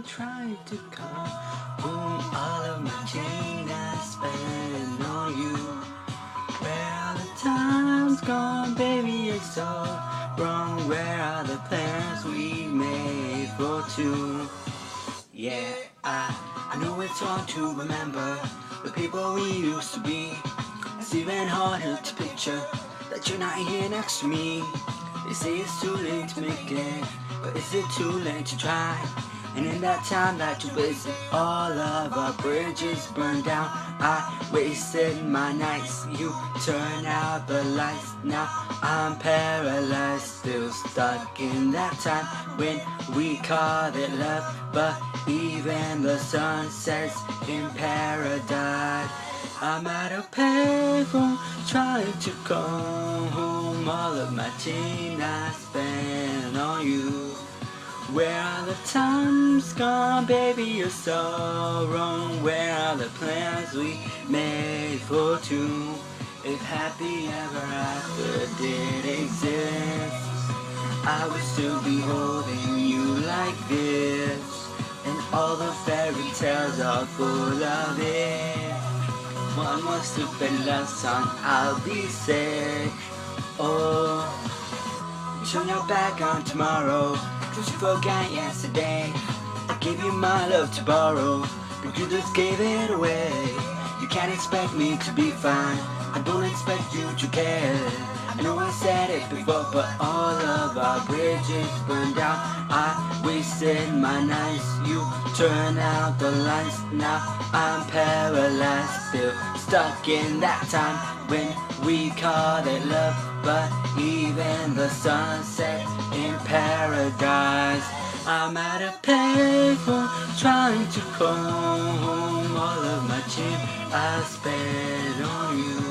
payphone, trying to call home. All of my change I spent on you. Where are the times gone, baby? It's all wrong. Where are the plans we made for two? Yeah, I know it's hard to remember the people we used to be. It's even harder to picture that you're not here next to me. They say it's too late to make it, but is it too late to try? And in that time that you wasted, all of our bridges burned down. I wasted my nights, you turned out the lights. Now I'm paralyzed, still stuck in that time when we called it love. But even the sun sets in paradise. I'm at a payphone, trying to come home. All of my teen I spent on you. Where are the times gone, baby? You're so wrong. Where are the plans we made for two? If happy ever after did exist, I would still be holding you like this. And all the fairy tales are full of it. One more stupid love song, I'll be sick. Oh, turn your back on tomorrow, 'cause you forgot yesterday. I gave you my love to borrow, but you just gave it away. You can't expect me to be fine, I don't expect you to care. I know I said it before, but all of our bridges burned down. I wasted my nights, you turned out the lights. Now I'm paralyzed, still stuck in that time when we called it love. But even the sun set in paradise. I'm at a payphone, trying to call home. All of my change I spent on you.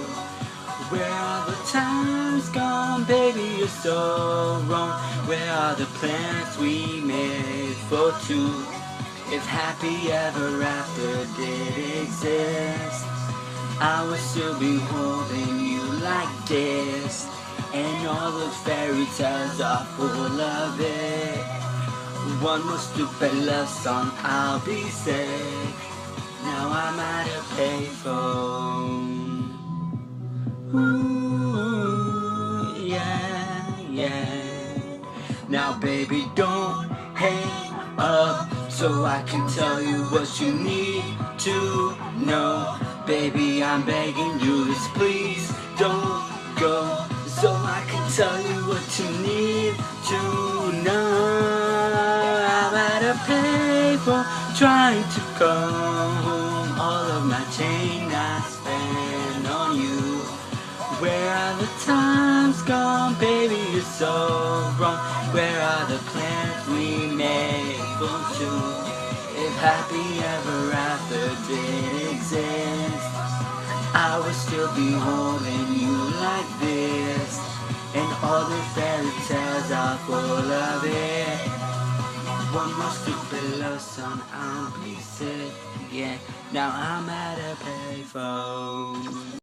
Where are the times gone, baby? You're so wrong. Where are the plans we made for two? If happy ever after did exist, I would still be holding you like this. And all the fairy tales are full of it. One more stupid love song, I'll be sick. Now I'm at a payphone. Ooh, yeah, yeah. Now baby, don't hang up, so I can tell you what you need to know. Baby, I'm begging you, just please don't go, so I can tell you what you need to know. I'm at a payphone, trying to come home. All of my change I spent on you. Where are the times gone, baby? You're so wrong. Where are the plans we made for two? If happy ever after did exist, I would still be holding you like this. And all the fairy tales are full of it. One more stupid love song, I'll be sick. Yeah, now I'm at a payphone.